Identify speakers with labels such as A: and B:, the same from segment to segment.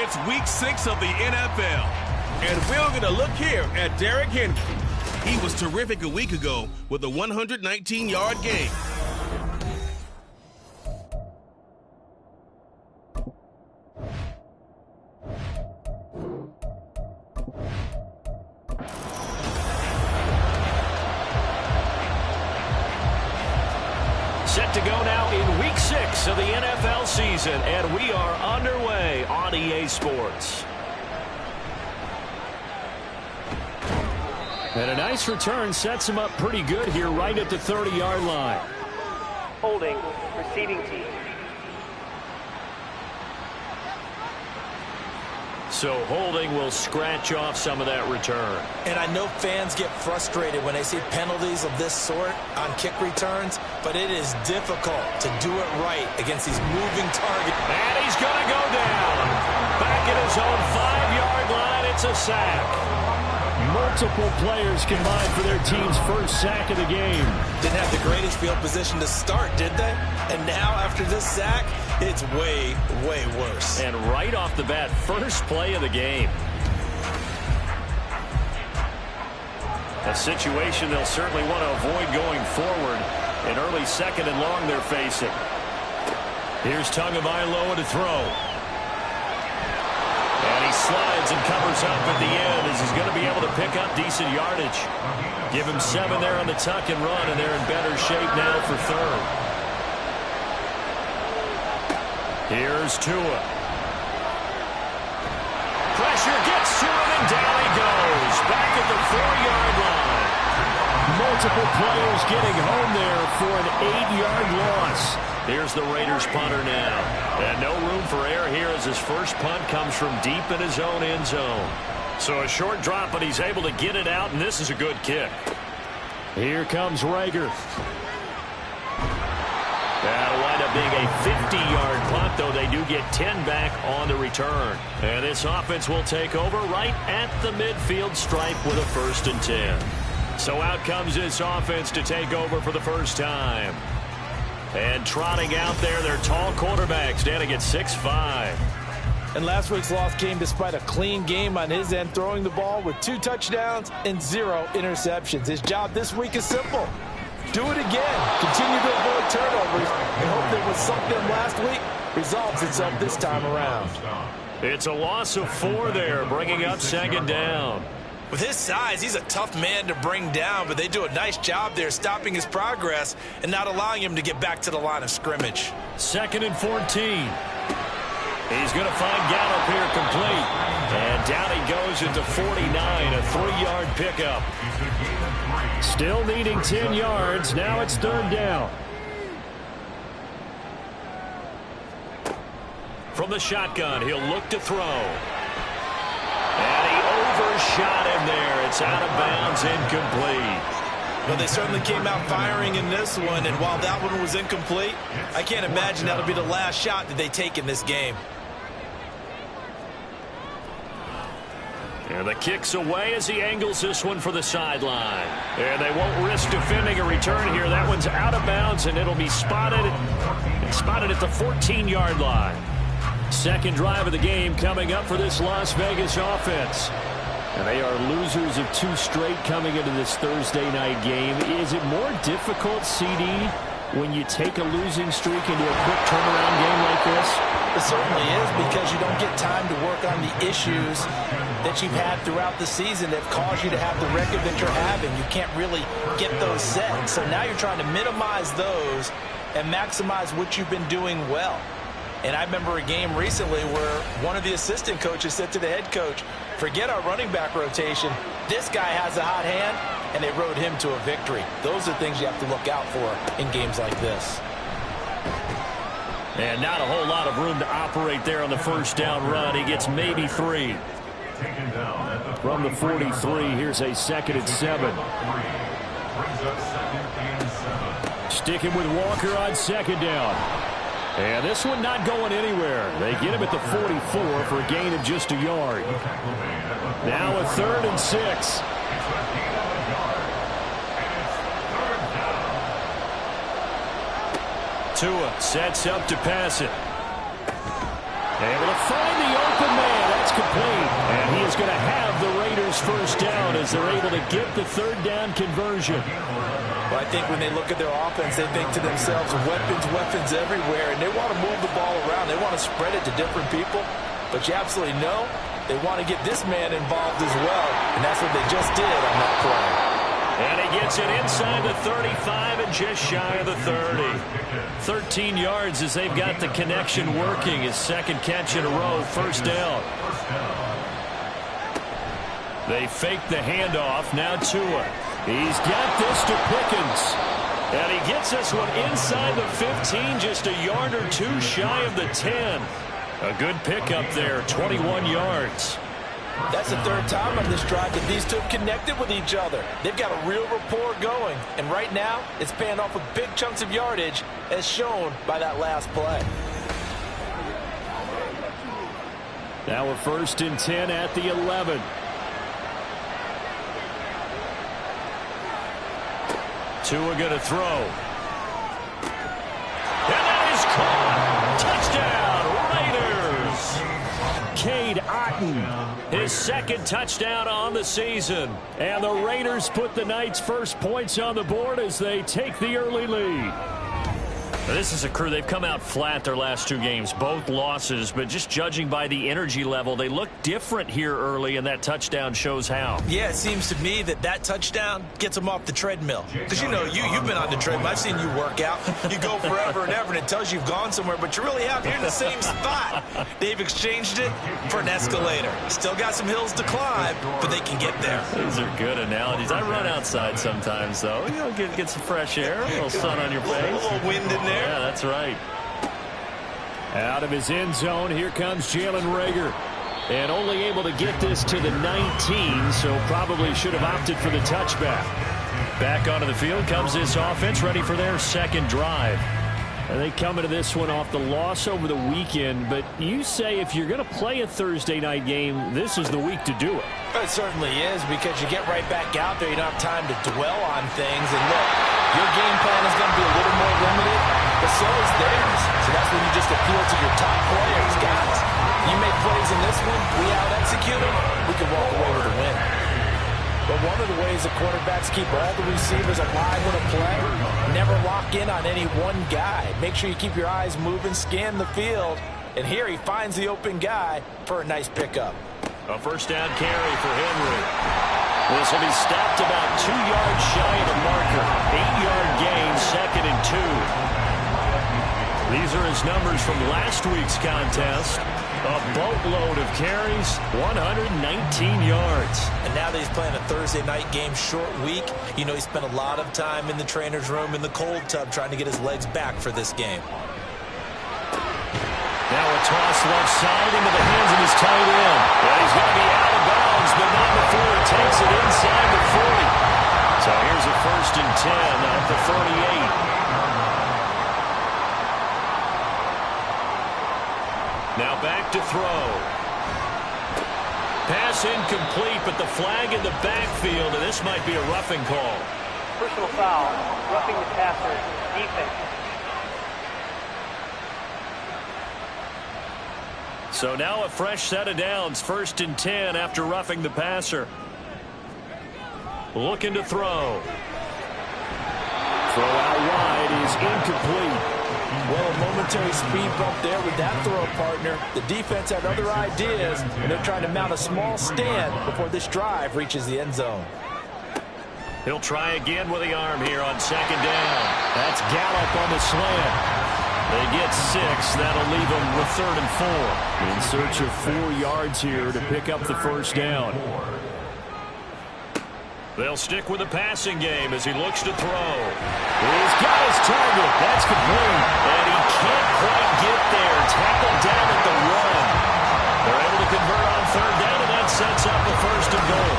A: It's week 6 of the NFL, and we're going to look here at Derrick Henry. He was terrific a week ago with a 119-yard game.
B: Set to go now in week 6 of the NFL season, and we are underway on EA Sports. And a nice return sets him up pretty good here right at the 30-yard line.
C: Holding, receiving team.
B: So holding will scratch off some of that return.
D: And I know fans get frustrated when they see penalties of this sort on kick returns, but it is difficult to do it right against these moving targets.
B: And he's going to go down. Back at his own 5-yard line, it's a sack. Multiple players combined for their team's first sack of the game.
D: Didn't have the greatest field position to start, did they? And now after this sack, it's way, way worse.
B: And right off the bat, first play of the game. A situation they'll certainly want to avoid going forward. An early 2nd and long they're facing. Here's Tagovailoa to throw. And he slides and covers up at the end as he's going to be able to pick up decent yardage. Give him 7 there on the tuck and run, and they're in better shape now for 3rd. Here's Tua. Pressure gets to him, and down he goes. Back at the 4-yard line. Multiple players getting home there for an 8-yard loss. Here's the Raiders punter now. And no room for error here as his first punt comes from deep in his own end zone. So a short drop, but he's able to get it out, and this is a good kick. Here comes Rager. That'll wind up being a 50-yard punt, though they do get 10 back on the return. And this offense will take over right at the midfield stripe with a 1st and 10. So out comes this offense to take over for the first time. And trotting out there, their tall quarterback standing at 6'5".
D: And last week's loss came despite a clean game on his end, throwing the ball with 2 touchdowns and 0 interceptions. His job this week is simple. Do it again. Continue to avoid turnovers and hope that what sunk them last week resolves itself this time around.
B: It's a loss of 4 there, bringing up 2nd down.
D: With his size, he's a tough man to bring down, but they do a nice job there stopping his progress and not allowing him to get back to the line of scrimmage.
B: 2nd and 14. He's going to find Gallup here complete. And down he goes at the 49, a 3-yard pickup. Still needing 10 yards. Now it's 3rd down. From the shotgun, he'll look to throw. And he overshot him there. It's out of bounds, incomplete.
D: Well, they certainly came out firing in this one, and while that one was incomplete, I can't imagine that'll be the last shot that they take in this game.
B: And the kick's away as he angles this one for the sideline. And they won't risk defending a return here. That one's out of bounds, and it'll be spotted at the 14-yard line. 2nd drive of the game coming up for this Las Vegas offense. And they are losers of 2 straight coming into this Thursday night game. Is it more difficult, CD, when you take a losing streak into a quick turnaround game like this?
D: It certainly is, because you don't get time to work on the issues that you've had throughout the season that cause you to have the record that you're having. You can't really get those set. So now you're trying to minimize those and maximize what you've been doing well. And I remember a game recently where one of the assistant coaches said to the head coach, forget our running back rotation. This guy has a hot hand, and they rode him to a victory. Those are things you have to look out for in games like this.
B: And not a whole lot of room to operate there on the 1st down run. He gets maybe 3. From the 43, here's a 2nd and 7. Sticking with Walker on 2nd down. And this one not going anywhere. They get him at the 44 for a gain of just a yard. Now a 3rd and 6. Tua sets up to pass it. Able to find the open man. That's complete. And he is going to have the Raiders first down as they're able to get the third down conversion.
D: Well, I think when they look at their offense, they think to themselves, weapons everywhere, and they want to move the ball around. They want to spread it to different people, but you absolutely know they want to get this man involved as well, and that's what they just did on that play.
B: And he gets it inside the 35 and just shy of the 30. 13 yards as they've got the connection working. His second catch in a row, first down. They fake the handoff. Now Tua. He's got this to Pickens. And he gets this one inside the 15, just a yard or two shy of the 10. A good pickup there, 21 yards.
D: That's the third time on this drive that these two have connected with each other. They've got a real rapport going. And right now, it's paying off with big chunks of yardage, as shown by that last play.
B: Now a 1st and 10 at the 11. Tua going to throw. And that is caught. Touchdown, Raiders. Cade Otton, his second touchdown on the season. And the Raiders put the Knights' first points on the board as they take the early lead. This is a crew. They've come out flat their last two games, both losses, but just judging by the energy level, they look different here early, and that touchdown shows how.
D: Yeah, it seems to me that touchdown gets them off the treadmill. Because, you know, you've been on the treadmill. I've seen you work out. You go forever and ever, and it tells you you've gone somewhere, but you really have. You're in the same spot. They've exchanged it for an escalator. Still got some hills to climb, but they can get there.
B: Those are good analogies. I run outside sometimes, though. You know, get some fresh air, a little sun on your face.
D: A little wind in there.
B: Yeah, that's right. Out of his end zone, here comes Jalen Reagor. And only able to get this to the 19, so probably should have opted for the touchback. Back onto the field comes this offense, ready for their second drive. And they come into this one off the loss over the weekend, but you say if you're going to play a Thursday night game, this is the week to do it.
D: It certainly is, because you get right back out there. You don't have time to dwell on things. And look, your game plan is going to be a little more limited, but so is theirs. So that's when you just appeal to your top players. Guys, you make plays in this one, we out-execute them, we can walk away with a win. But one of the ways the quarterbacks keep all the receivers alive in a play, never lock in on any one guy. Make sure you keep your eyes moving, scan the field, and here he finds the open guy for a nice pickup.
B: A first down carry for Henry. This will be stopped about 2 yards shy of the marker. 8-yard gain, 2nd and 2. These are his numbers from last week's contest. A boatload of carries, 119 yards.
D: And now that he's playing a Thursday night game, short week, you know he spent a lot of time in the trainer's room in the cold tub trying to get his legs back for this game.
B: Now a toss left side into the hands of his tight end. And he's going to be out of bounds, but not before he takes it inside the 40. So here's a 1st and 10 at the 48. Now back to throw. Pass incomplete, but the flag in the backfield, and this might be a roughing call.
C: Personal foul, roughing the passer, defense.
B: So now a fresh set of downs, 1st and 10 after roughing the passer. Looking to throw. Throw out wide is incomplete.
D: Well, a momentary speed bump there with that throw partner. The defense had other ideas, and they're trying to mount a small stand before this drive reaches the end zone.
B: He'll try again with the arm here on 2nd down. That's Gallup on the slant. They get 6. That'll leave them with 3rd and 4. In search of 4 yards here to pick up the first down. They'll stick with the passing game as he looks to throw. He's got his target. That's complete. And he can't quite get there. Tackled down at the 1. They're able to convert on 3rd down, and that sets up a 1st and goal.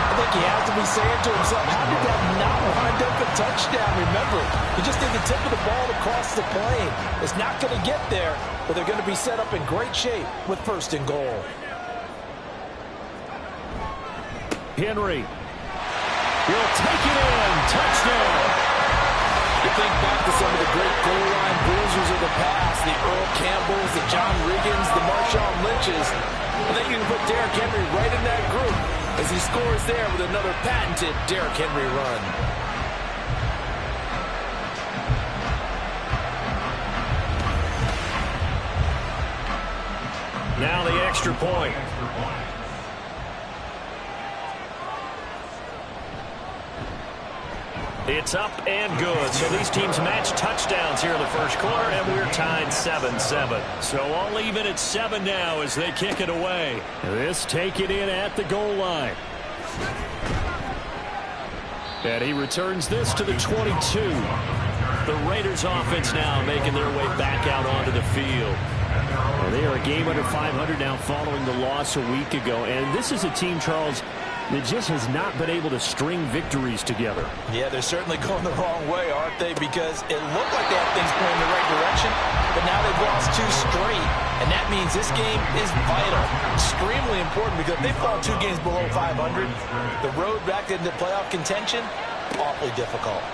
D: I think he has to be saying to himself, how did that not wind up a touchdown? Remember, he just did the tip of the ball across the plane. It's not going to get there, but they're going to be set up in great shape with 1st and goal.
B: Henry. He'll take it in. Touchdown.
D: You think back to some of the great goal line bruisers of the past. the Earl Campbells, the John Riggins, the Marshawn Lynches. I think you can put Derrick Henry right in that group as he scores there with another patented Derrick Henry run.
B: Now the extra point. It's up and good. So these teams match touchdowns here in the first quarter, and we're tied 7-7. So all even at 7 now as they kick it away. This taken in at the goal line. And he returns this to the 22. The Raiders offense now making their way back out onto the field. Well, they are a game under 500 now following the loss a week ago. And this is a team, Charles, that just has not been able to string victories together.
D: Yeah, they're certainly going the wrong way, aren't they? Because it looked like they had things going in the right direction, but now they've lost 2 straight. And that means this game is vital, extremely important, because if they fall 2 games below 500, the road back into playoff contention, awfully difficult.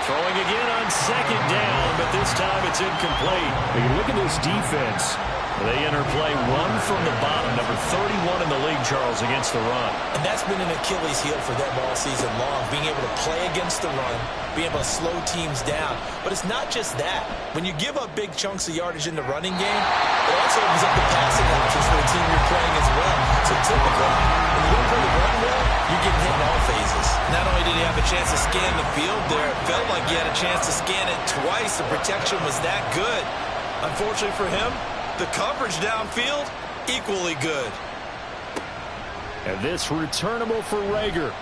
B: Throwing again on second down, but this time it's incomplete. When you look at this defense, they interplay one from the bottom, number 31 in the league, Charles, against the run.
D: And that's been an Achilles heel for them all season long, being able to play against the run, being able to slow teams down. But it's not just that. When you give up big chunks of yardage in the running game, it also opens up the passing options for the team you're playing as well. So typically, when you don't play the run well, you're getting hit in all phases. Not only did he have a chance to scan the field there, it felt like he had a chance to scan it twice. The protection was that good. Unfortunately for him, the coverage downfield, equally good.
B: And this returnable for Rager.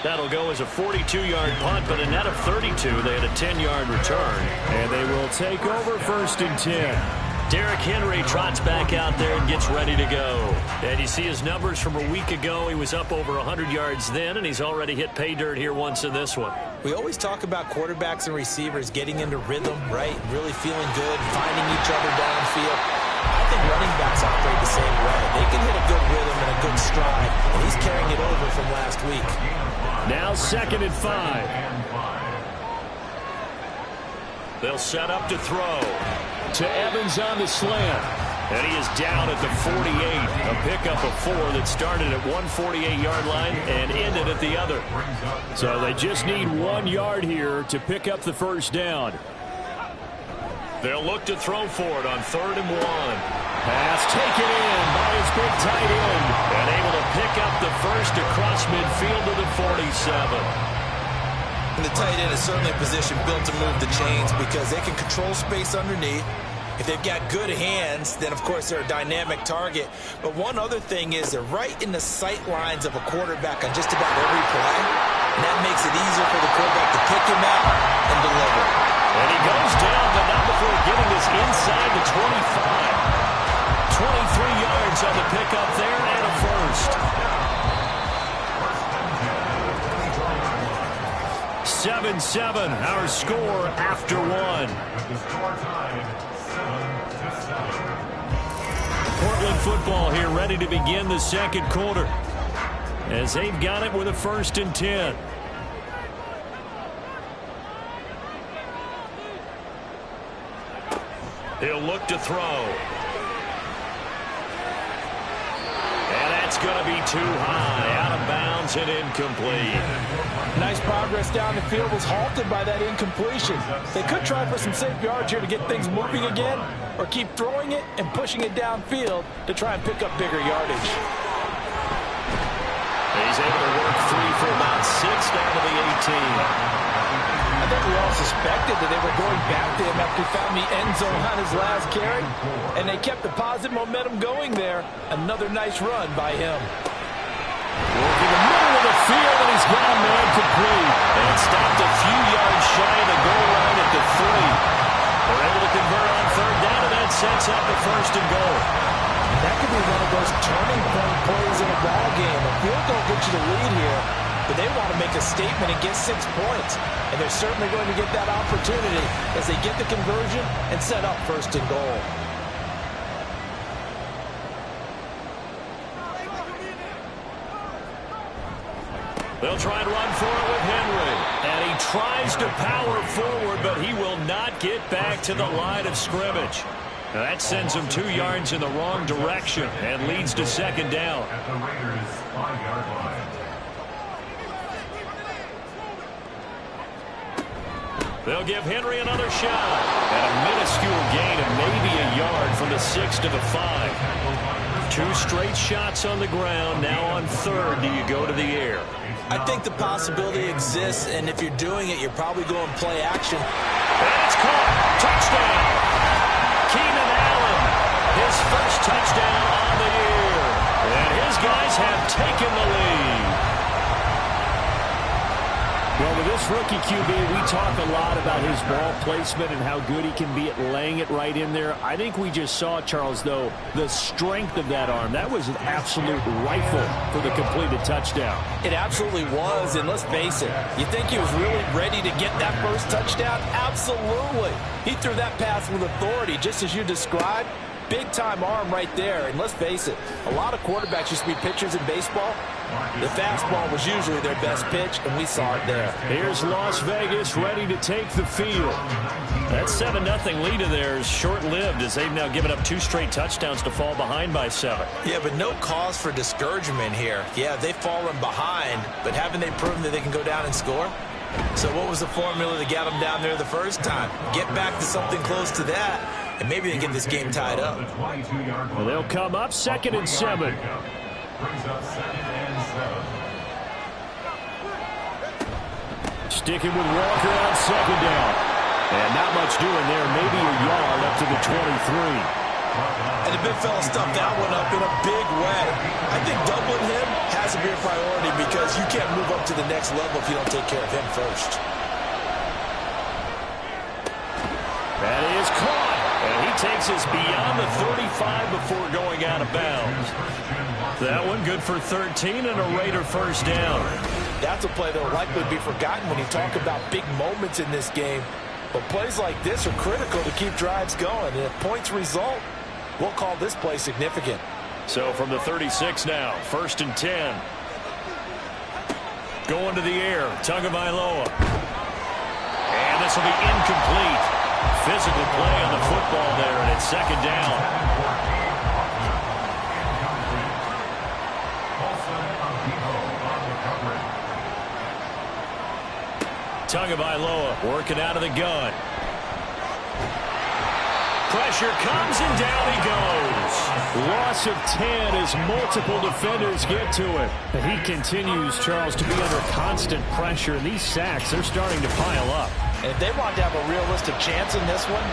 B: That'll go as a 42-yard punt, but a net of 32. They had a 10-yard return, and they will take over 1st and 10. Derrick Henry trots back out there and gets ready to go. And you see his numbers from a week ago. He was up over 100 yards then, and he's already hit pay dirt here once in this one.
D: We always talk about quarterbacks and receivers getting into rhythm, right? Really feeling good, finding each other downfield. I think running backs operate the same way. They can hit a good rhythm and a good stride, and he's carrying it over from last week.
B: Now 2nd and 5. They'll set up to throw. To Evans on the slant. And he is down at the 48. A pickup of 4 that started at 148-yard line and ended at the other. So they just need 1 yard here to pick up the first down. They'll look to throw for it on 3rd and 1. Pass taken in by his big tight end. And able to pick up the first across midfield to the 47.
D: And the tight end is certainly a position built to move the chains because they can control space underneath. If they've got good hands, then, of course, they're a dynamic target. But one other thing is they're right in the sight lines of a quarterback on just about every play. And that makes it easier for the quarterback to pick him out and deliver.
B: And he goes down, but not before getting this inside the 25. 23 yards on the pickup there and a first. 7-7, our score after 1. Portland football here ready to begin the second quarter as they've got it with a 1st and 10. He'll look to throw. And that's going to be too high, out of bounds and incomplete.
D: Nice progress down the field was halted by that incompletion. They could try for some safe yards here to get things moving again, or keep throwing it and pushing it downfield to try and pick up bigger yardage.
B: He's able to work 3 for about 6 down to the 18.
D: I think we all suspected that they were going back to him after he found the end zone on his last carry, and they kept the positive momentum going there. Another nice run by him.
B: Working the middle of the field, and he's got a man complete. And stopped a few yards shy of the goal line at the 3. They're able to convert on 3rd down, and that sets up the 1st and goal.
D: That could be one of those turning point plays in a ball game. A field goal gets you the lead here, but they want to make a statement and get 6 points. And they're certainly going to get that opportunity as they get the conversion and set up 1st and goal.
B: They'll try and run for it with Henry. tries to power forward, but he will not get back to the line of scrimmage. Now that sends him 2 yards in the wrong direction and leads to second down.
E: At the Raiders' 5-yard line.
B: They'll give Henry another shot. And a minuscule gain of maybe a yard from the 6 to the 5. 2 straight shots on the ground. Now on third, do you go to the air?
D: I think the possibility exists, and if you're doing it, you're probably going play action.
B: And it's caught. Touchdown. Keenan Allen, his first touchdown on the year. And his guys have taken the lead.
F: Well, with this rookie QB, we talk a lot about his ball placement and how good he can be at laying it right in there. I think we just saw, Charles, though, the strength of that arm. That was an absolute rifle for the completed touchdown.
D: It absolutely was, and let's face it, you think he was really ready to get that first touchdown? Absolutely. He threw that pass with authority, just as you described. Big-time arm right there, and let's face it, a lot of quarterbacks used to be pitchers in baseball. The fastball was usually their best pitch, and we saw it there.
B: Here's Las Vegas ready to take the field. That 7-0 lead of theirs short-lived as they've now given up 2 straight touchdowns to fall behind by 7.
D: Yeah, but no cause for discouragement here. Yeah, they've fallen behind, but haven't they proven that they can go down and score? So what was the formula that got them down there the first time? Get back to something close to that, and maybe they get this game tied up.
B: Well, they'll come up 2nd and 7. Sticking with Walker on 2nd down. And not much doing there. Maybe a yard up to the 23.
D: And the big fella stuffed that one up in a big way. I think doubling him has to be a priority because you can't move up to the next level if you don't take care of him first.
B: That is caught. And he takes us beyond the 35 before going out of bounds. That one good for 13 and a Raider first down.
D: That's a play that will likely be forgotten when you talk about big moments in this game. But plays like this are critical to keep drives going. And if points result, we'll call this play significant.
B: So from the 36 now, 1st and 10. Going to the air, Tagovailoa. And this will be incomplete. Physical play on the football there, and it's 2nd down. Tagovailoa working out of the gun. Pressure comes and down he goes. Loss of 10 as multiple defenders get to it.
F: But he continues, Charles, to be under constant pressure. And these sacks, they're starting to pile up.
D: And if they want to have a realistic chance in this one,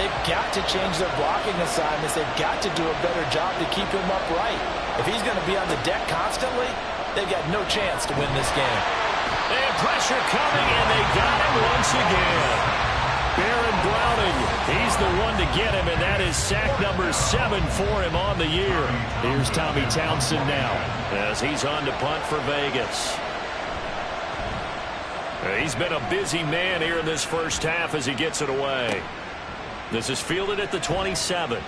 D: they've got to change their blocking assignments. They've got to do a better job to keep him upright. If he's going to be on the deck constantly, they've got no chance to win this game.
B: And pressure coming, and they got him once again. Baron Browning, he's the one to get him, and that is sack number 7 for him on the year. Here's Tommy Townsend now as he's on to punt for Vegas. He's been a busy man here in this first half as he gets it away. This is fielded at the 27.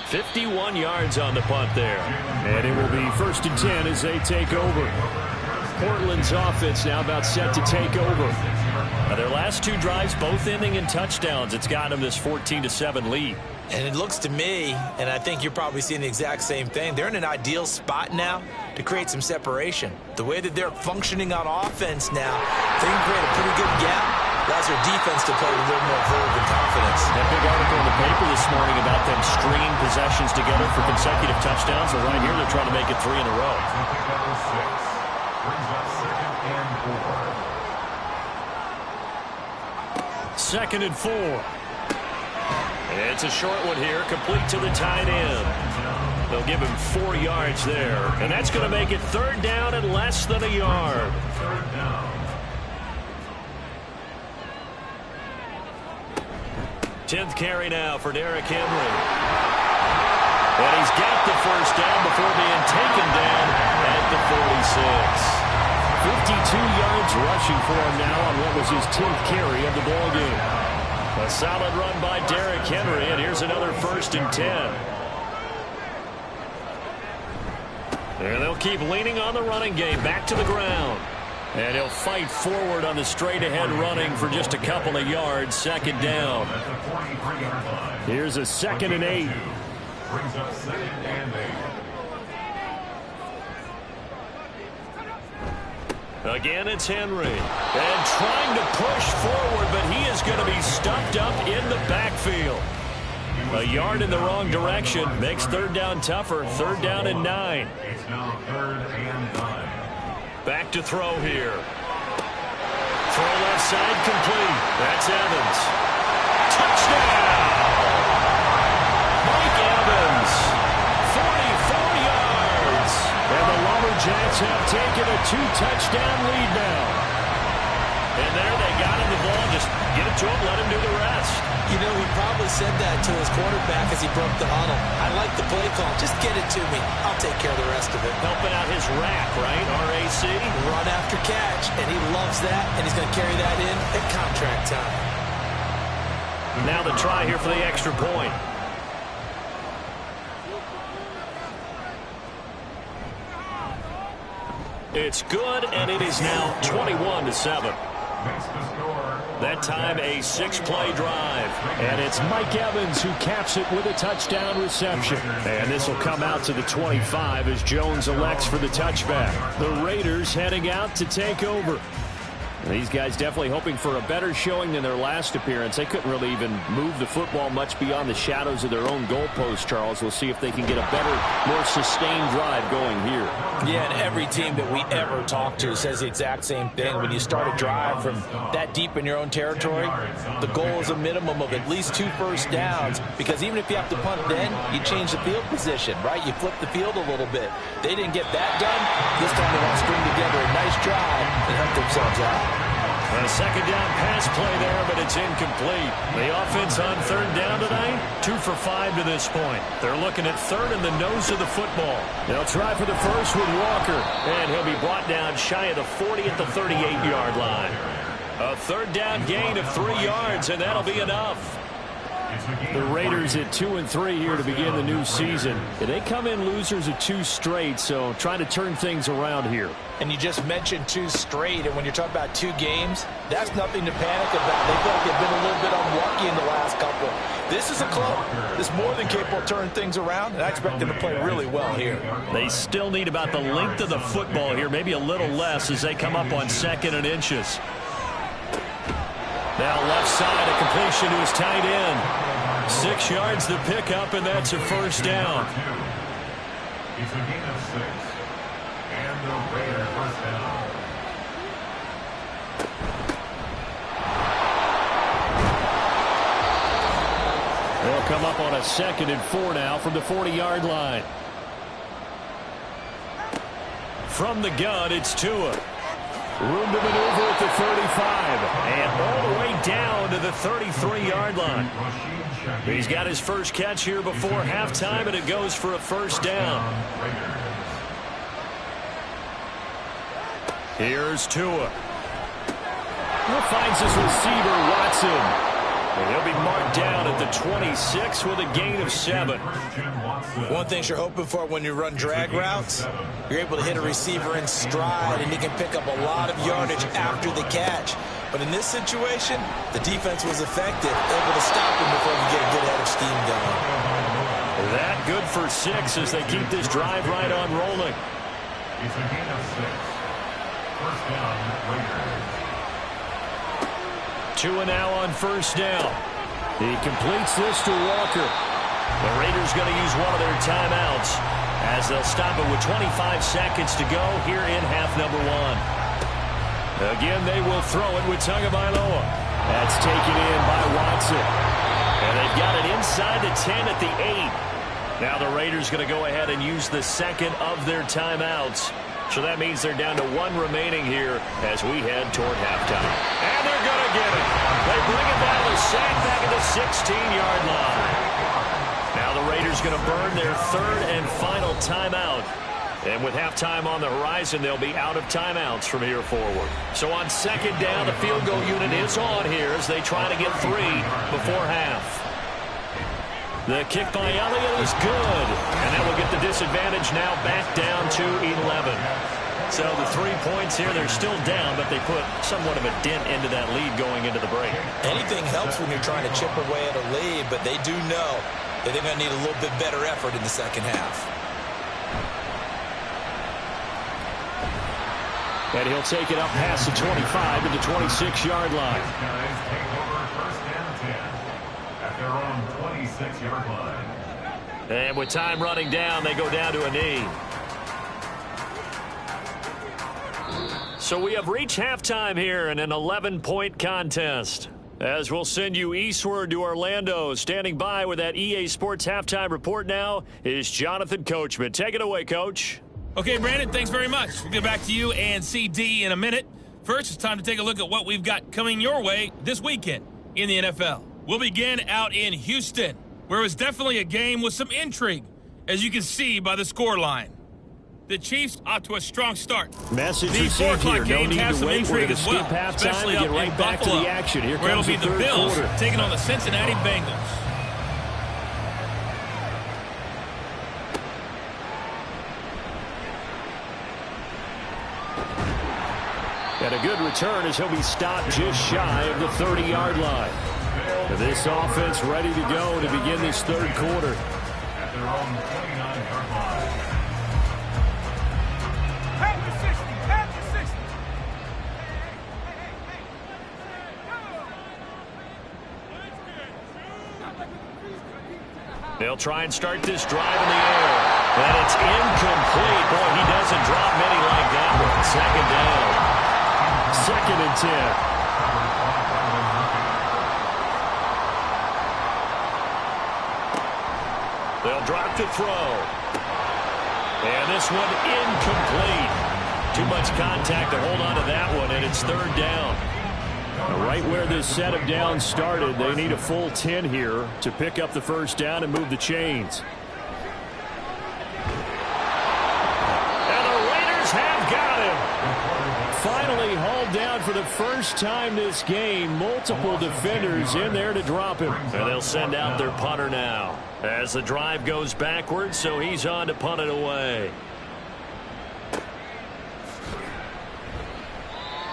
B: 51 yards on the punt there.
F: And it will be 1st and 10 as they take over. Portland's offense now about set to take over.
B: Now their last 2 drives, both ending in touchdowns. It's got them this 14-7 lead.
D: And it looks to me, and I think you're probably seeing the exact same thing, they're in an ideal spot now to create some separation. The way that they're functioning on offense now, they can create a pretty good gap. Allows their defense to play with a little more verve and confidence.
B: That big article in the paper this morning about them stringing possessions together for consecutive touchdowns. So right here, they're trying to make it 3 in a row. Second and 4. It's a short one here, complete to the tight end. They'll give him 4 yards there, and that's going to make it 3rd down and less than a yard. 10th carry now for Derrick Henry. And he's got the first down before being taken down at the 46.
F: 52 yards rushing for him now on what was his 10th carry of the ballgame.
B: A solid run by Derrick Henry, and here's another 1st and 10. And they'll keep leaning on the running game. Back to the ground. And he'll fight forward on the straight-ahead running for just a couple of yards. Second down.
F: Here's a 2nd and 8.
E: Brings up 2nd and 8.
B: Again, it's Henry. And trying to push forward, but he is going to be stuffed up in the backfield. A yard in the wrong direction makes 3rd down tougher. 3rd down and 9.
E: It's now 3rd and 9.
B: Back to throw here. Throw left side complete. That's Evans. Touchdown! Mike Evans. 44 yards.
F: And the Lumberjacks have taken a 2-touchdown lead now.
B: And there they got him the ball. Just get it to him, let him do the rest.
D: You know, he probably said that to his quarterback as he broke the huddle. I like the play call. Just get it to me. I'll take care of the rest of it.
B: Helping out his rack, right? RAC.
D: Run after catch, and he loves that, and he's going to carry that in at contract time.
B: Now the try here for the extra point. It's good, and it is now 21-7. That time a 6-play drive.
F: And it's Mike Evans who caps it with a touchdown reception. And this will come out to the 25 as Jones elects for the touchback. The Raiders heading out to take over. These guys definitely hoping for a better showing than their last appearance. They couldn't really even move the football much beyond the shadows of their own goalpost, Charles. We'll see if they can get a better, more sustained drive going here.
D: Yeah, and every team that we ever talk to says the exact same thing. When you start a drive from that deep in your own territory, the goal is a minimum of at least 2 first downs, because even if you have to punt then, you change the field position, right? You flip the field a little bit. They didn't get that done. This time they want to string together a nice drive and help themselves out.
B: A 2nd down pass play there, but it's incomplete. The offense on 3rd down tonight, 2 for 5 to this point. They're looking at 3rd in the nose of the football.
F: They'll try for the first with Walker.
B: And he'll be brought down shy of the 40 at the 38-yard line. A 3rd down gain of 3 yards, and that'll be enough.
F: The Raiders at 2-3 here to begin the new season. They come in losers of 2 straight, so trying to turn things around here.
D: And you just mentioned 2 straight, and when you're talking about 2 games, that's nothing to panic about. They feel like they've been a little bit unlucky in the last couple. This is a club that's more than capable of turning things around, and I expect them to play really well here.
B: They still need about the length of the football here, maybe a little less as they come up on 2nd and inches. Now left side, a completion to his tight end. 6 yards to pick up, and that's a first down.
E: It's a gain of 6. And the Raiders first down.
F: They'll come up on a 2nd and 4 now from the 40-yard line.
B: From the gun, it's Tua.
F: Room to maneuver at the 35.
B: And all the way down to the 33-yard line. He's got his first catch here before halftime, and it goes for a first down. Here's Tua.
F: He finds his receiver, Watson.
B: And he'll be marked down at the 26 with a gain of 7.
D: One thing you're hoping for when you run drag routes, you're able to hit a receiver in stride, and he can pick up a lot of yardage after the catch. But in this situation, the defense was effective, able to stop him before he could get a good head of steam going.
B: That good for 6 as they keep this drive right on rolling.
E: It's a gain of 6. First down, Raiders.
B: Tua now on first down.
F: He completes this to Walker.
B: The Raiders going to use one of their timeouts as they'll stop it with 25 seconds to go here in half number 1. Again, they will throw it with Tagovailoa.
F: That's taken in by Watson.
B: And they've got it inside the 10 at the 8. Now the Raiders going to go ahead and use the second of their timeouts. So that means they're down to 1 remaining here as we head toward halftime. And they're going to get it. They bring it down the sack back at the 16-yard line. Now the Raiders going to burn their 3rd and final timeout. And with halftime on the horizon, they'll be out of timeouts from here forward. So on 2nd down, the field goal unit is on here as they try to get 3 before half. The kick by Elliott is good. And that will get the disadvantage now back down to 11. So the 3 points here, they're still down, but they put somewhat of a dent into that lead going into the break.
D: Anything helps when you're trying to chip away at a lead, but they do know that they're going to need a little bit better effort in the second half.
F: And he'll take it up past the 25 to the 26-yard line.
E: Guys take over first and 10 at their own 26-yard line.
B: And with time running down, they go down to a knee. So we have reached halftime here in an 11-point contest. As we'll send you eastward to Orlando, standing by with that EA Sports halftime report now is Jonathan Coachman. Take it away, Coach.
G: Okay, Brandon, thanks very much. We'll get back to you and CD in a minute. First, it's time to take a look at what we've got coming your way this weekend in the NFL. We'll begin out in Houston, where it was definitely a game with some intrigue, as you can see by the scoreline. The Chiefs off to a strong start.
F: Message
G: the 4
F: received
G: o'clock
F: here.
G: game
F: No need
G: has
F: to
G: some
F: wait. We're
G: intrigue
F: going to
G: as
F: skip
G: well,
F: halftime
G: especially
F: and get
G: up
F: right
G: in
F: back
G: Buffalo,
F: to the action. Here
G: where it'll
F: comes
G: be
F: the
G: the
F: third
G: Bills
F: quarter.
G: taking on the Cincinnati Bengals.
F: And a good return as he'll be stopped just shy of the 30-yard line. This offense ready to go to begin this third quarter.
E: At their own 29-yard line.
B: They'll try and start this drive in the air. And it's incomplete. Boy, he doesn't drop many like that one. Second down.
F: 2nd and 10.
B: They'll drop to throw. And this one incomplete. Too much contact to hold on to that one, and it's 3rd down.
F: Right where this set of downs started, they need a full 10 here to pick up the first down and move the chains.
B: And the Raiders have got him.
F: Finally hauled down for the first time this game. Multiple defenders in there to drop him.
B: And they'll send out their punter now as the drive goes backwards, so he's on to punt it away.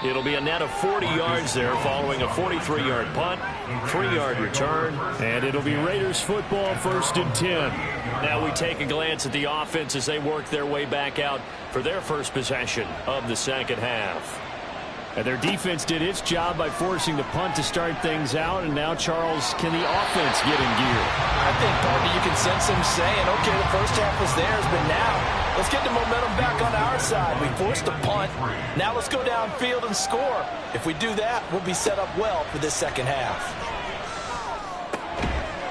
B: It'll be a net of 40 yards there following a 43-yard punt, 3-yard return.
F: And it'll be Raiders football, 1st and 10.
B: Now we take a glance at the offense as they work their way back out for their first possession of the second half.
F: And their defense did its job by forcing the punt to start things out. And now, Charles, can the offense get in gear?
D: I think, partner, you can sense them saying, okay, the first half was theirs, but now let's get the momentum back on our side. We forced a punt. Now let's go downfield and score. If we do that, we'll be set up well for this second half.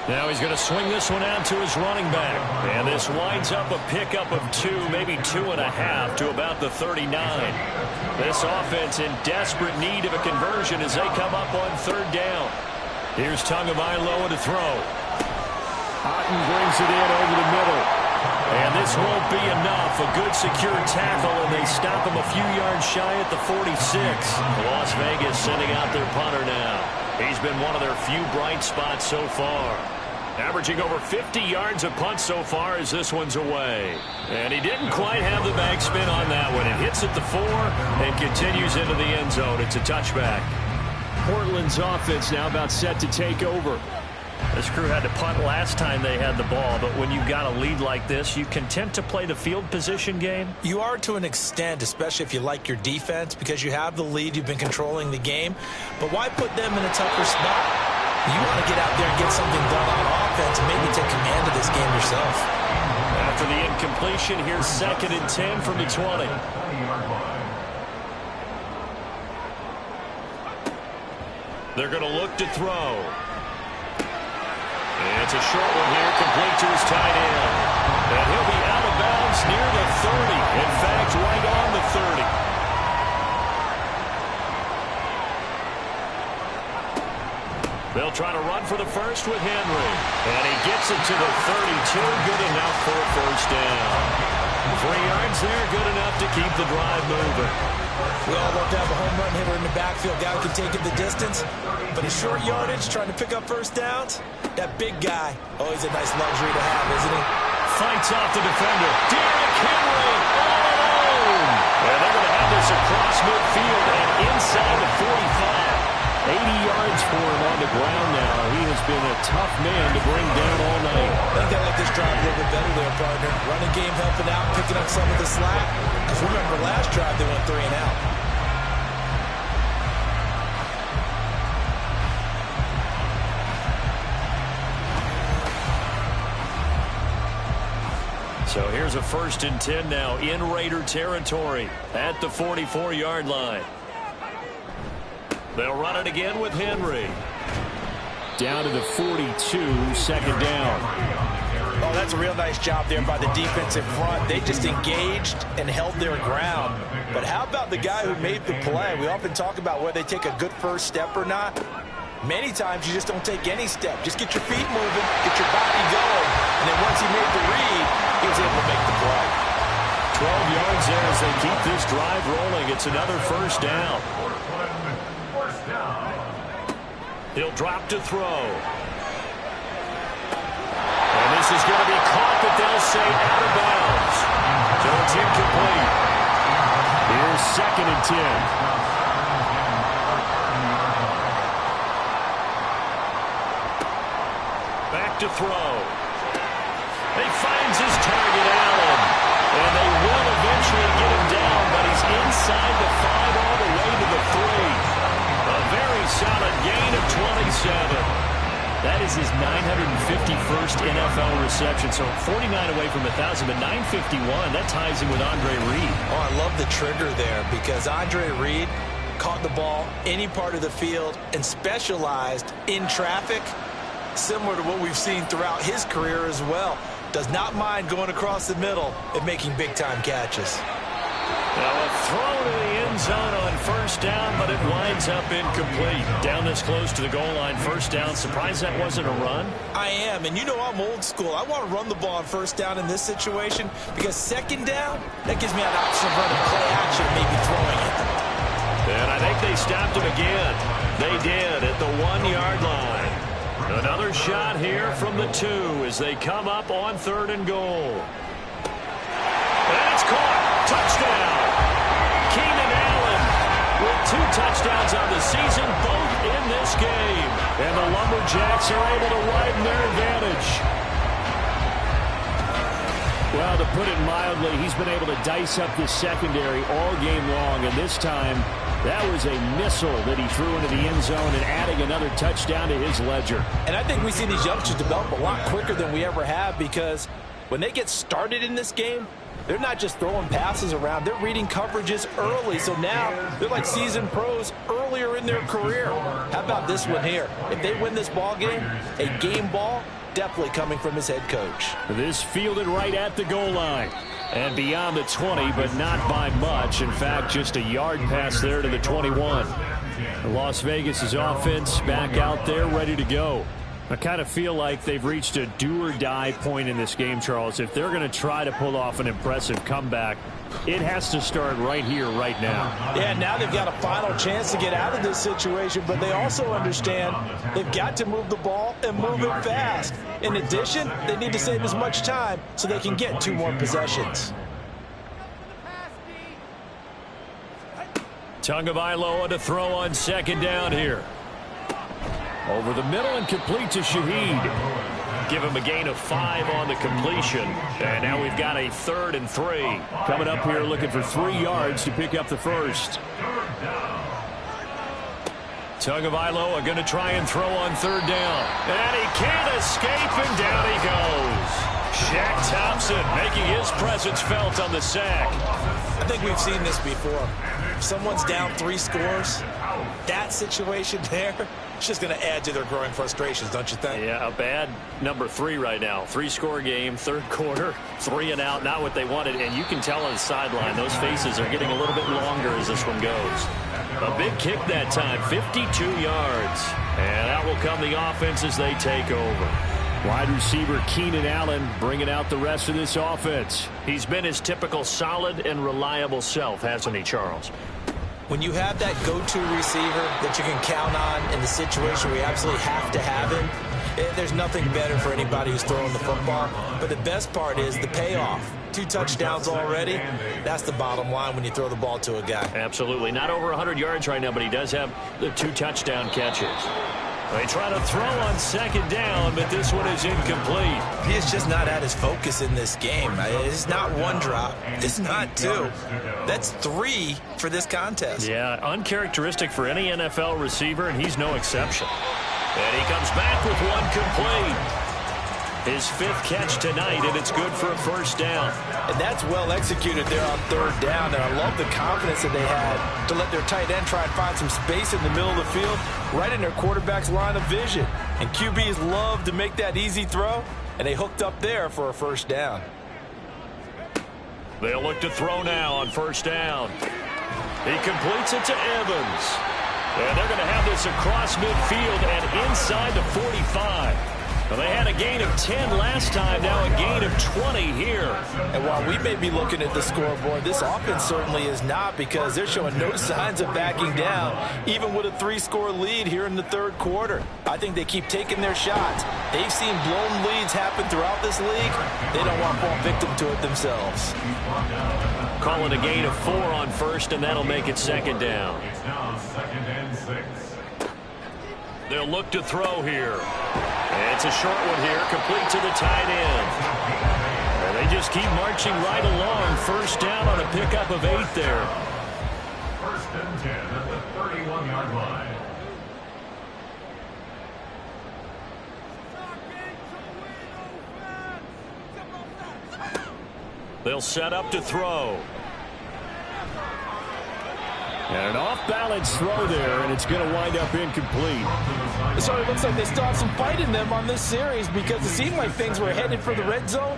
B: Now he's going to swing this one out to his running back. And this winds up a pickup of 2, maybe 2.5 to about the 39. This offense in desperate need of a conversion as they come up on 3rd down. Here's Tagovailoa to throw.
F: Otten brings it in over the middle.
B: And this won't be enough. A good secure tackle, and they stop him a few yards shy at the 46. Las Vegas sending out their punter now. He's been one of their few bright spots so far. Averaging over 50 yards of punt so far as this one's away. And he didn't quite have the backspin on that one. It hits at the 4 and continues into the end zone. It's a touchback.
F: Portland's offense now about set to take over.
B: This crew had to punt last time they had the ball, but when you've got a lead like this, you content to play the field position game?
D: You are to an extent, especially if you like your defense, because you have the lead, you've been controlling the game. But why put them in a tougher spot? You want to get out there and get something done on offense and maybe take command of this game yourself.
B: After the incompletion, here's 2nd and 10 from the 20. They're going to look to throw. And it's a short one here, complete to his tight end. And he'll be out of bounds near the 30. In fact, right on the 30. They'll try to run for the first with Henry. And he gets it to the 32. Good enough for a first down. 3 yards there, good enough to keep the drive moving.
D: We all love to have a home run hitter in the backfield. Guy who can take it the distance. But his short yardage, trying to pick up first downs, that big guy, always a nice luxury to have, isn't he?
B: Fights off the defender. Derrick Henry all alone. And they're going to have this across midfield and inside the 45. 80 yards for him on the ground now. He has been a tough man to bring down all night.
D: I think they like this drive a little bit better there, partner. Running game helping out, picking up some of the slack. Because remember, last drive they went 3 and out.
B: So here's a 1st and 10 now in Raider territory at the 44-yard line. They'll run it again with Henry.
F: Down to the 42, 2nd down.
D: Oh, that's a real nice job there by the defensive front. They just engaged and held their ground. But how about the guy who made the play? We often talk about whether they take a good first step or not. Many times you just don't take any step. Just get your feet moving, get your body going. And then once he made the read, he was able to make the play.
B: 12 yards there as they keep this drive rolling. It's another 1st down. He'll drop to throw. And this is going to be caught, but they'll say out of bounds. So it's incomplete.
F: Here's 2nd and 10.
B: Back to throw. He finds his target, Allen. And they will eventually get him down, but he's inside the 5 all the way to the 3. A very solid gain of 27.
F: That is his 951st NFL reception. So 49 away from 1,000, but 951. That ties him with Andre Reed.
D: Oh, I love the trigger there because Andre Reed caught the ball any part of the field and specialized in traffic, similar to what we've seen throughout his career as well. Does not mind going across the middle and making big-time catches.
B: Now a throw to the end zone on 1st down, but it winds up incomplete. Down this close to the goal line, 1st down. Surprised that wasn't a run?
D: I am, and you know I'm old school. I want to run the ball on 1st down in this situation because 2nd down, that gives me an option of running play action and maybe throwing it.
B: And I think they stopped him again. They did at the 1-yard line. Another shot here from the 2 as they come up on 3rd and goal. And it's caught. Touchdown. Keenan Allen with 2 touchdowns on the season, both in this game.
F: And the Lumberjacks are able to widen their advantage. Well, to put it mildly, he's been able to dice up the secondary all game long, and this time that was a missile that he threw into the end zone and adding another touchdown to his ledger.
D: And I think we see these youngsters develop a lot quicker than we ever have because when they get started in this game, they're not just throwing passes around. They're reading coverages early. So now they're like seasoned pros earlier in their career. How about this one here? If they win this ball game, a game ball, definitely coming from his head coach.
F: This fielded right at the goal line. And beyond the 20, but not by much. In fact, just a yard pass there to the 21. Las Vegas' offense back out there ready to go. I kind of feel like they've reached a do-or-die point in this game, Charles. If they're going to try to pull off an impressive comeback, it has to start right here, right now.
D: Yeah, now they've got a final chance to get out of this situation, but they also understand they've got to move the ball and move it fast. In addition, they need to save as much time so they can get 2 more possessions.
B: Tagovailoa to throw on 2nd down here. Over the middle and complete to Shaheed. Give him a gain of 5 on the completion. And now we've got a 3rd and 3.
F: Coming up here looking for 3 yards to pick up the 1st.
B: Tagovailoa going to try and throw on 3rd down. And he can't escape, and down he goes. Shaq Thompson making his presence felt on the sack.
D: I think we've seen this before. If someone's down 3 scores, that situation there, it's just going to add to their growing frustrations, don't you think?
B: Yeah, a bad number 3 right now. 3-score game, 3rd quarter, 3 and out, not what they wanted. And you can tell on the sideline, those faces are getting a little bit longer as this one goes. A big kick that time, 52 yards. And out will come the offense as they take over.
F: Wide receiver Keenan Allen bringing out the rest of this offense.
B: He's been his typical solid and reliable self, hasn't he, Charles?
D: When you have that go-to receiver that you can count on in the situation where you absolutely have to have him, there's nothing better for anybody who's throwing the football. But the best part is the payoff. 2 touchdowns already. That's the bottom line when you throw the ball to a guy.
B: Absolutely. Not over 100 yards right now, but he does have the 2 touchdown catches. They try to throw on second down, but this one is incomplete.
D: He is just not at his focus in this game. It's not 1 drop. It's not 2. That's 3 for this contest.
B: Yeah, uncharacteristic for any NFL receiver, and he's no exception. And he comes back with 1 complete. His 5th catch tonight, and it's good for a first down.
D: And that's well executed there on 3rd down, and I love the confidence that they had to let their tight end try and find some space in the middle of the field, right in their quarterback's line of vision. And QBs love to make that easy throw, and they hooked up there for a first down.
B: They'll look to throw now on first down. He completes it to Evans. And they're going to have this across midfield and inside the 45. Well, they had a gain of 10 last time, now a gain of 20 here.
D: And while we may be looking at the scoreboard, this offense certainly is not, because they're showing no signs of backing down, even with a 3-score lead here in the 3rd quarter. I think they keep taking their shots. They've seen blown leads happen throughout this league. They don't want to fall victim to it themselves.
B: Calling a gain of 4 on first, and that'll make it second down.
E: It's now 2nd and 6.
B: They'll look to throw here. And it's a short one here, complete to the tight end. And they just keep marching right along. First down on a pickup of 8 there.
E: 1st and 10 at the 31-yard line.
B: They'll set up to throw.
F: And an off-balance throw there, and it's going to wind up incomplete.
D: It sort of looks like they still have some fight in them on this series, because it seemed like things were headed for the red zone.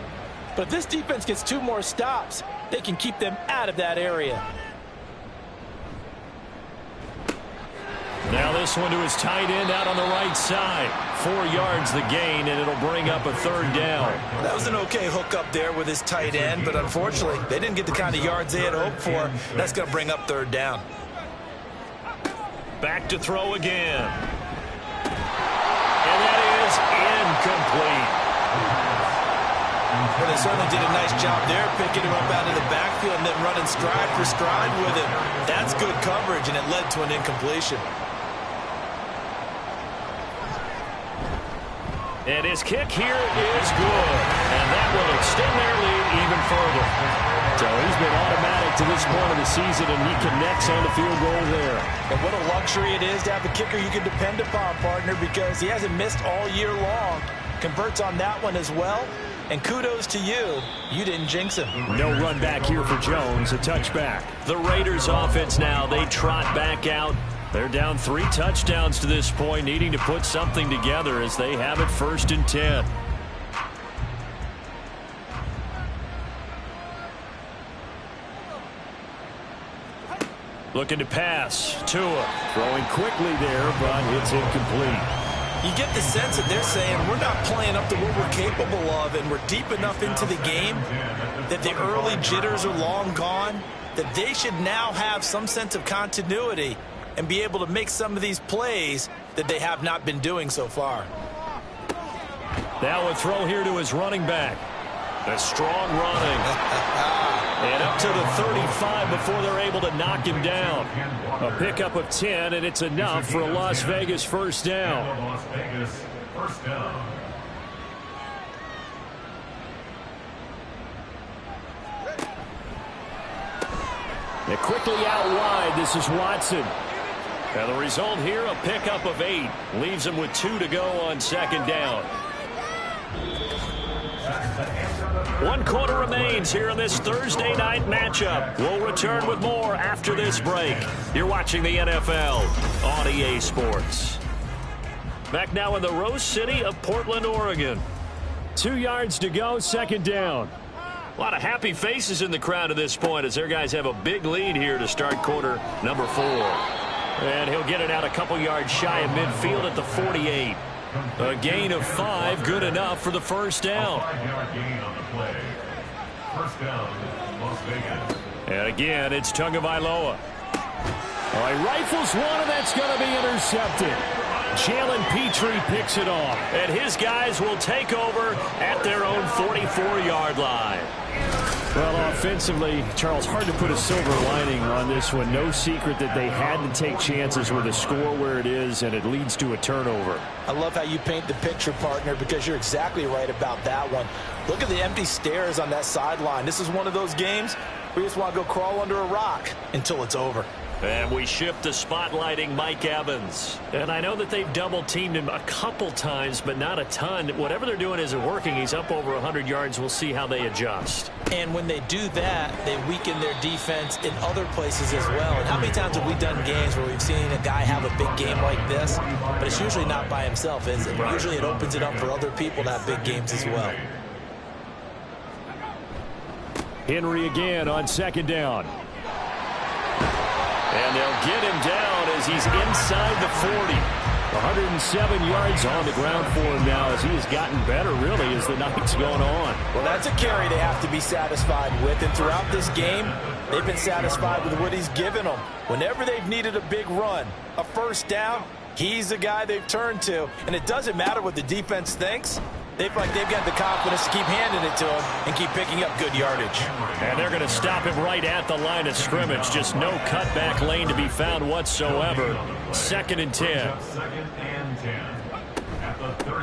D: But if this defense gets 2 more stops, they can keep them out of that area.
B: Now this one to his tight end out on the right side. 4 yards the gain, and it'll bring up a 3rd down.
D: That was an okay hook up there with his tight end, but unfortunately, they didn't get the kind of yards they had hoped for. That's going to bring up 3rd down.
B: Back to throw again. And that is incomplete.
D: Well, they certainly did a nice job there, picking him up out of the backfield and then running stride for stride with him. That's good coverage, and it led to an incompletion.
B: And his kick here is good. And that will extend their lead even further.
F: So he's been automatic to this point of the season, and he connects on the field goal there.
D: And what a luxury it is to have a kicker you can depend upon, partner, because he hasn't missed all year long. Converts on that one as well. And kudos to you. You didn't jinx him.
F: No run back here for Jones. A touchback.
B: The Raiders offense now, they trot back out. They're down 3 touchdowns to this point, needing to put something together as they have it 1st and 10. Looking to pass. Tua
F: throwing quickly there, but it's incomplete.
D: You get the sense that they're saying we're not playing up to what we're capable of, and we're deep enough into the game that the early jitters are long gone, that they should now have some sense of continuity and be able to make some of these plays that they have not been doing so far.
B: Now a throw here to his running back. A strong running. And up to the 35 before they're able to knock him down. A pickup of 10, and it's enough for a Las Vegas first down.
E: Las Vegas first down.
F: They're quickly out wide. This is Watson.
B: And the result here, a pickup of 8. Leaves him with 2 to go on 2nd down. 1 quarter remains here in this Thursday night matchup. We'll return with more after this break. You're watching the NFL on EA Sports. Back now in the Rose City of Portland, Oregon.
F: 2 yards to go, 2nd down.
B: A lot of happy faces in the crowd at this point as their guys have a big lead here to start quarter number 4. And he'll get it out a couple yards shy of midfield at the 48. A gain of 5, good enough for the first down.
E: 5-yard gain on the play. First down, Las Vegas.
B: And again, it's Tagovailoa.
F: All right, rifles one, and that's going to be intercepted. Jalen Petrie picks it off.
B: And his guys will take over at their own 44-yard line.
F: Well, offensively, Charles, hard to put a silver lining on this one. No secret that they had to take chances with a score where it is, and it leads to a turnover.
D: I love how you paint the picture, partner, because you're exactly right about that one. Look at the empty stares on that sideline. This is one of those games where you just want to go crawl under a rock until it's over.
B: And we shift to spotlighting Mike Evans. And I know that they've double-teamed him a couple times, but not a ton. Whatever they're doing isn't working. He's up over 100 yards. We'll see how they adjust.
D: And when they do that, they weaken their defense in other places as well. And how many times have we done games where we've seen a guy have a big game like this, but it's usually not by himself, is it? Right. Usually it opens it up for other people to have big games as well.
F: Henry again on second down.
B: And they'll get him down as he's inside the 40.
F: 107 yards on the ground for him now as he has gotten better, really, as the night's going on.
D: Well, that's a carry they have to be satisfied with. And throughout this game, they've been satisfied with what he's given them. Whenever they've needed a big run, a first down, he's the guy they've turned to. And it doesn't matter what the defense thinks. They've got the confidence to keep handing it to him and keep picking up good yardage.
B: And they're going to stop him right at the line of scrimmage. Just no cutback lane to be found whatsoever. 2nd and 10.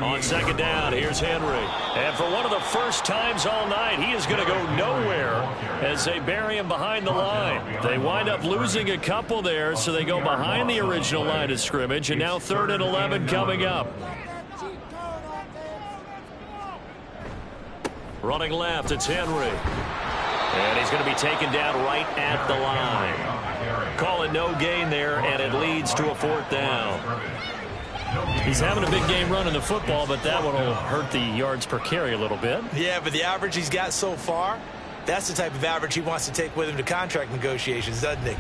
B: On second down, here's Henry. And for one of the first times all night, he is going to go nowhere as they bury him behind the line. They wind up losing a couple there, so they go behind the original line of scrimmage. And now 3rd and 11 coming up. Running left, it's Henry. And he's going to be taken down right at the line. Call it no gain there, and it leads to a 4th down. He's having a big game running the football, but that one will hurt the yards per carry a little bit.
D: Yeah, but the average he's got so far, that's the type of average he wants to take with him to contract negotiations, doesn't he?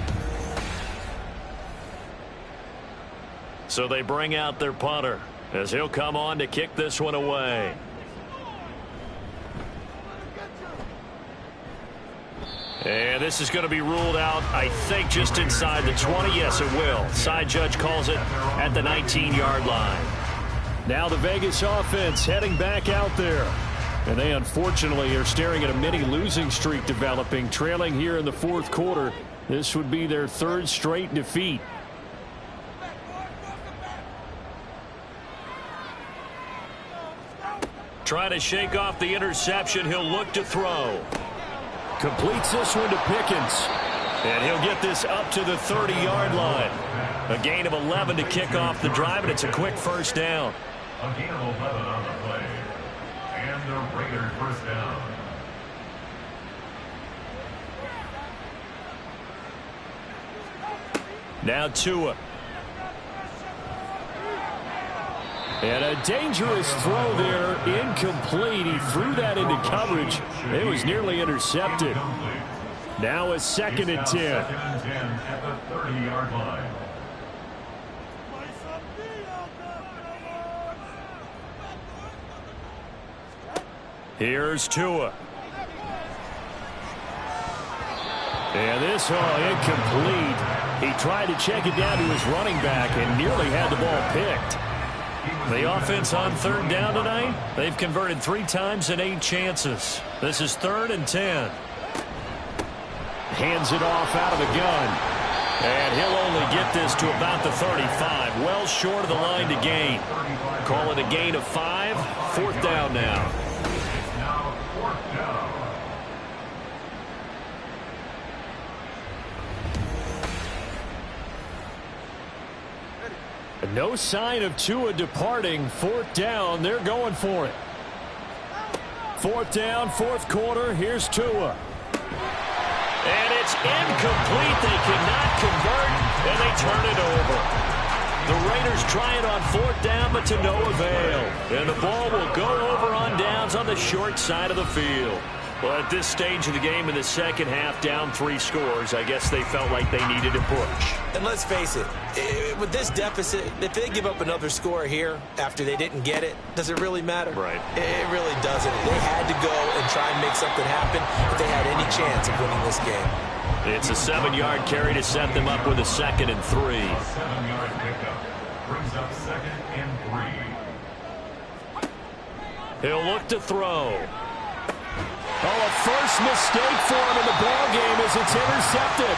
B: So they bring out their punter as he'll come on to kick this one away. And this is going to be ruled out, I think, just inside the 20. Yes, it will. Side judge calls it at the 19-yard line.
F: Now the Vegas offense heading back out there. And they, unfortunately, are staring at a mini losing streak developing, trailing here in the 4th quarter. This would be their 3rd straight defeat.
B: Trying to shake off the interception. He'll look to throw.
F: Completes this one to Pickens.
B: And he'll get this up to the 30-yard line. A gain of 11 to kick off the drive, and it's a quick first down.
E: A gain of 11 on the play. And the Raiders first down.
B: Now Tua.
F: And a dangerous throw there, incomplete. He threw that into coverage. It was nearly intercepted. Now a 2nd and 10.
E: 2nd and 10 at the 30-yard line.
B: Here's Tua.
F: And this incomplete. He tried to check it down to his running back and nearly had the ball picked.
B: The offense on 3rd down tonight, they've converted 3 times in 8 chances. This is 3rd and 10.
F: Hands it off out of the gun.
B: And he'll only get this to about the 35. Well short of the line to gain. Call it a gain of 5. 4th down now.
E: Now 4th down.
F: No sign of Tua departing. 4th down. They're going for it. 4th down, 4th quarter. Here's Tua.
B: And it's incomplete. They cannot convert, and they turn it over. The Raiders try it on 4th down, but to no avail. And the ball will go over on downs on the short side of the field. Well, at this stage of the game in the second half, down 3 scores, I guess they felt like they needed a push.
D: And let's face it, with this deficit, if they give up another score here after they didn't get it, does it really matter?
B: Right.
D: It really doesn't. They had to go and try and make something happen if they had any chance of winning this game.
B: It's a 7-yard carry to set them up with a 2nd and 3.
E: A 7-yard pickup brings up 2nd and 3.
B: He'll look to throw. Oh, a first mistake for him in the ball game as it's intercepted.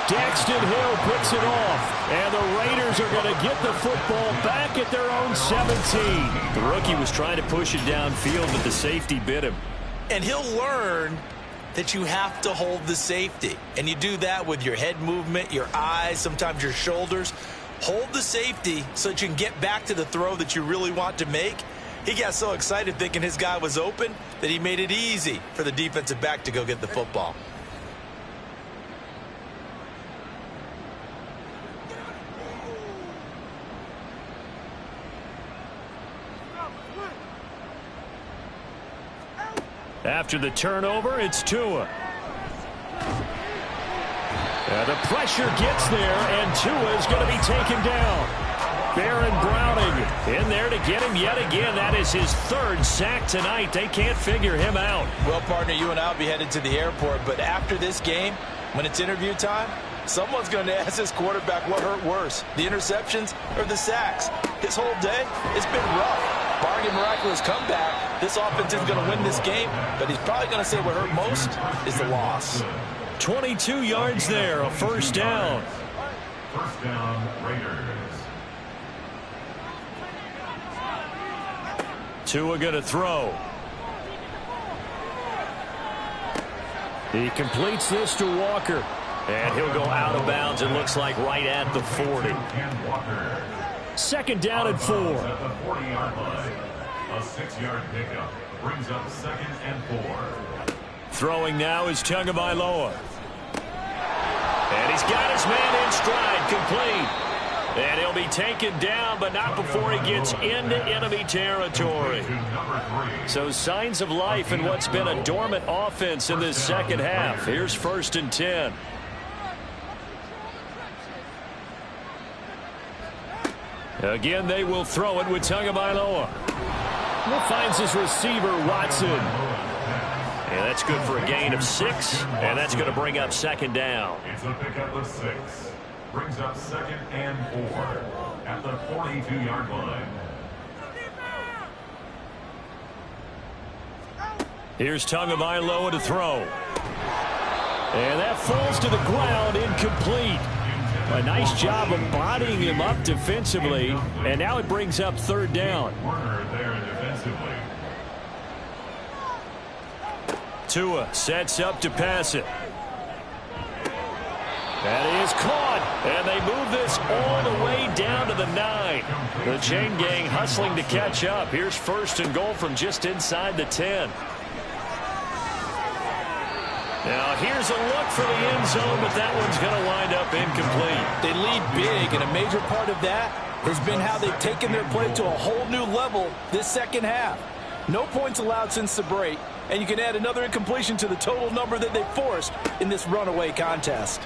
B: Daxton Hill picks it off, and the Raiders are going to get the football back at their own 17. The rookie was trying to push it downfield, but the safety bit him.
D: And he'll learn that you have to hold the safety. And you do that with your head movement, your eyes, sometimes your shoulders. Hold the safety so that you can get back to the throw that you really want to make. He got so excited thinking his guy was open that he made it easy for the defensive back to go get the football.
B: After the turnover, it's Tua. The pressure gets there, and Tua is going to be taken down. Baron Browning in there to get him yet again. That is his 3rd sack tonight. They can't figure him out.
D: Well, partner, you and I will be headed to the airport, but after this game, when it's interview time, someone's going to ask this quarterback what hurt worse, the interceptions or the sacks. His whole day, it's been rough. Barring a miraculous comeback, this offense isn't going to win this game, but he's probably going to say what hurt most is the loss.
B: 22 yards there, a 1st down.
E: 1st down, Raiders.
B: Tua going to throw. He completes this to Walker. And he'll go out of bounds, it looks like, right at the 40. 2nd down and 4.
E: At the 40-yard line. A 6-yard pickup brings up 2nd and 4.
B: Throwing now is Tagovailoa. And he's got his man in stride, complete. And he'll be taken down, but not before he gets into enemy territory. So signs of life in what's been a dormant offense in this 2nd half. Here's 1st and 10. Again, they will throw it with Tagovailoa. Finds his receiver, Watson. And that's good for a gain of 6, and that's going to bring up 2nd down.
E: It's a pickup of 6. Brings up 2nd and 4 at the 42-yard line.
B: Here's Tagovailoa to throw. And that falls to the ground, incomplete. A nice job of bodying him up defensively, and now it brings up 3rd down.
E: Corner there defensively.
B: Tua sets up to pass it. That is caught, and they move this all the way down to the 9. The chain gang hustling to catch up. Here's 1st and goal from just inside the 10. Now here's a look for the end zone, but that one's going to wind up incomplete.
D: They lead big, and a major part of that has been how they've taken their play to a whole new level this 2nd half. No points allowed since the break, and you can add another incompletion to the total number that they forced in this runaway contest.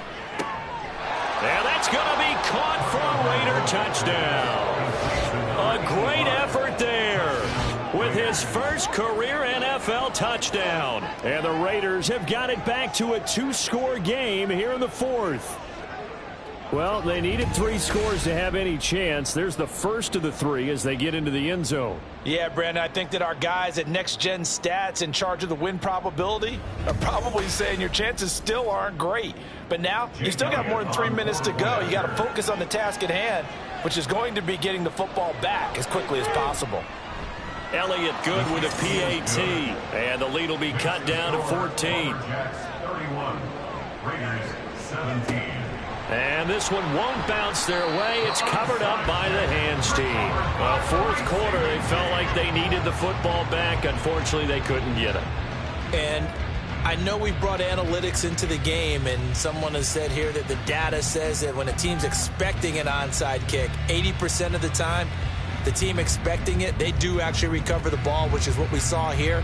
B: And that's going to be caught for a Raider touchdown. A great effort there with his 1st career NFL touchdown. And the Raiders have got it back to a 2-score game here in the 4th. Well, they needed 3 scores to have any chance. There's the first of the 3 as they get into the end zone.
D: Yeah, Brandon, I think that our guys at Next Gen Stats in charge of the win probability are probably saying your chances still aren't great. But now, you still got more than 3 minutes to go. You got to focus on the task at hand, which is going to be getting the football back as quickly as possible.
B: Elliott good with a PAT, and the lead will be cut down to 14.
E: 31, Raiders 17.
B: And this one won't bounce their way. It's covered up by the hands team. 4th quarter, they felt like they needed the football back. Unfortunately, they couldn't get it.
D: And I know we brought analytics into the game, and someone has said here that the data says that when a team's expecting an onside kick, 80% of the time, the team expecting it, they do actually recover the ball, which is what we saw here.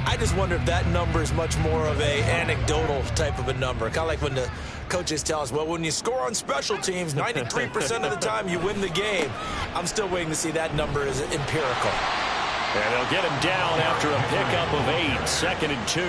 D: I just wonder if that number is much more of a anecdotal type of a number. Kind of like when the coaches tell us, well, when you score on special teams, 93% of the time you win the game. I'm still waiting to see that number as empirical.
B: And they'll get him down after a pickup of 8, 2nd and 2.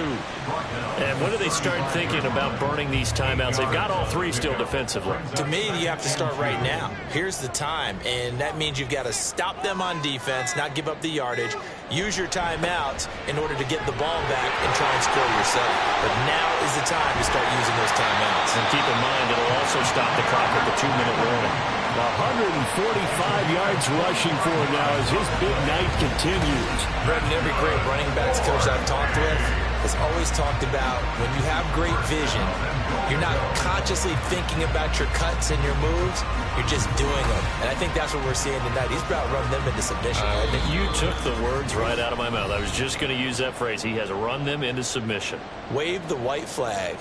B: And when do they start thinking about burning these timeouts? They've got all 3 still defensively.
D: To me, you have to start right now. Here's the time, and that means you've got to stop them on defense, not give up the yardage, use your timeouts in order to get the ball back and try and score yourself. But now is the time to start using those timeouts.
B: And keep in mind, it'll also stop the clock at the 2-minute warning.
F: 145 yards rushing for him now as his big night continues.
D: Brendan, every great running backs coach I've talked with has always talked about when you have great vision, you're not consciously thinking about your cuts and your moves, you're just doing them. And I think that's what we're seeing tonight. He's about run them into submission.
B: You took the words right out of my mouth. I was just going to use that phrase. He has run them into submission.
D: Wave the white flag.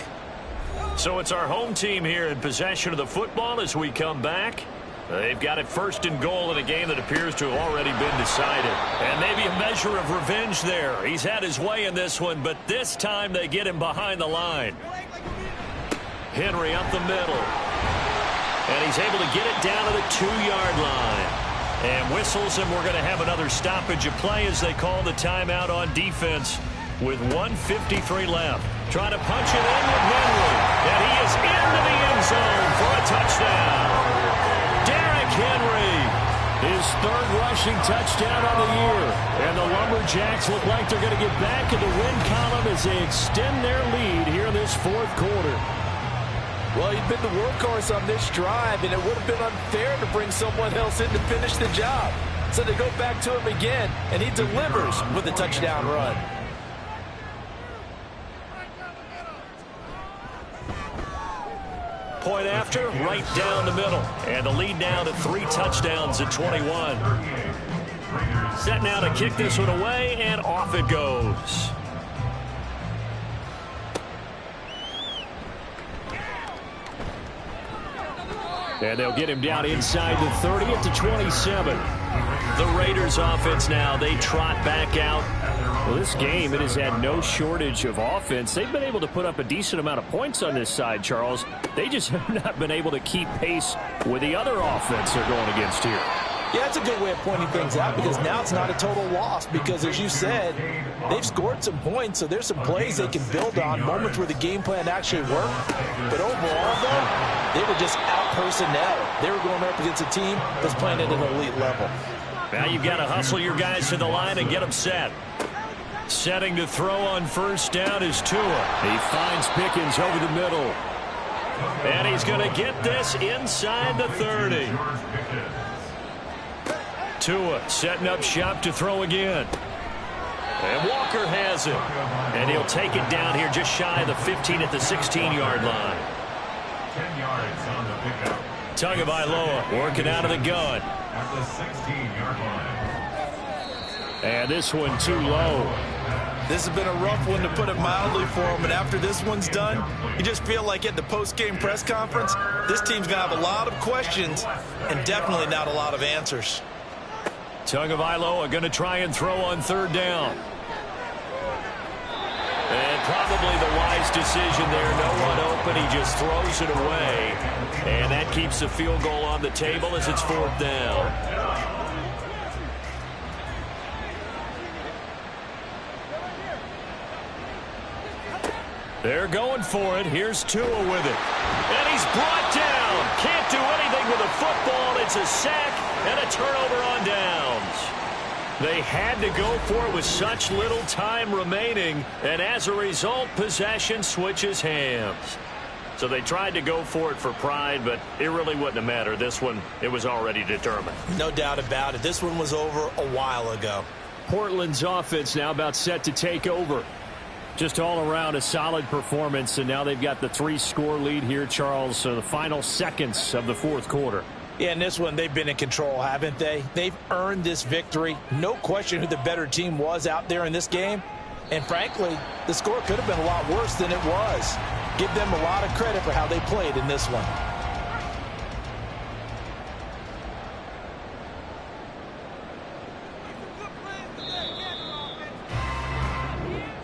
B: So it's our home team here in possession of the football as we come back. They've got it 1st and goal in a game that appears to have already been decided. And maybe a measure of revenge there. He's had his way in this one, but this time they get him behind the line. Henry up the middle. And he's able to get it down to the 2-yard line. And whistles, and we're going to have another stoppage of play as they call the timeout on defense with 1:53 left. Trying to punch it in with Henry. And he is into the end zone for a touchdown. Henry, his 3rd rushing touchdown on the year. And the Lumberjacks look like they're going to get back in the win column as they extend their lead here in this 4th quarter.
D: Well, he'd been the workhorse on this drive, and it would have been unfair to bring someone else in to finish the job. So they go back to him again, and he delivers with a touchdown run.
B: Point after, right down the middle. And the lead now to 3 touchdowns at 21. Set now to kick this one away, and off it goes. And they'll get him down inside the 30 at the 27. The Raiders offense now, they trot back out. Well, this game, it has had no shortage of offense. They've been able to put up a decent amount of points on this side, Charles. They just have not been able to keep pace with the other offense they're going against here.
D: Yeah, that's a good way of pointing things out because now it's not a total loss because, as you said, they've scored some points, so there's some plays they can build on, moments where the game plan actually worked. But overall, though, they were just out personnel. They were going up against a team that's playing at an elite level.
B: Now you've got to hustle your guys to the line and get them set. Setting to throw on 1st down is Tua.
F: He finds Pickens over the middle.
B: And he's going to get this inside the 30. Tua setting up shop to throw again. And Walker has it. And he'll take it down here just shy of the 15 at the 16-yard line.
E: 10 yards on the pickup.
B: Tagovailoa working out of the gun.
E: At the 16-yard line.
F: And this one too low.
D: This has been a rough one, to put it mildly, for him. And after this one's done, you just feel like at the post-game press conference, this team's going to have a lot of questions and definitely not a lot of answers.
B: Tagovailoa going to try and throw on 3rd down. And probably the wise decision there. No one open. He just throws it away. And that keeps the field goal on the table as it's 4th down. They're going for it. Here's Tua with it. And he's brought down. Can't do anything with a football. It's a sack and a turnover on downs. They had to go for it with such little time remaining. And as a result, possession switches hands. So they tried to go for it for pride, but it really wouldn't have mattered. This one, it was already determined.
D: No doubt about it. This one was over a while ago.
F: Portland's offense now about set to take over. Just all around a solid performance, and now they've got the 3-score lead here, Charles, so the final seconds of the 4th quarter.
D: Yeah, in this one, they've been in control, haven't they? They've earned this victory. No question who the better team was out there in this game. And frankly, the score could have been a lot worse than it was. Give them a lot of credit for how they played in this one.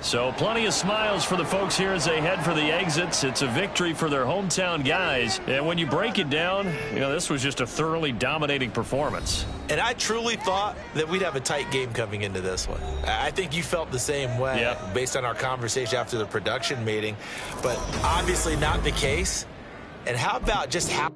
B: So plenty of smiles for the folks here as they head for the exits. It's a victory for their hometown guys. And when you break it down, you know, this was just a thoroughly dominating performance.
D: And I truly thought that we'd have a tight game coming into this one. I think you felt the same way based on our conversation after the production meeting, but obviously not the case. And how about just how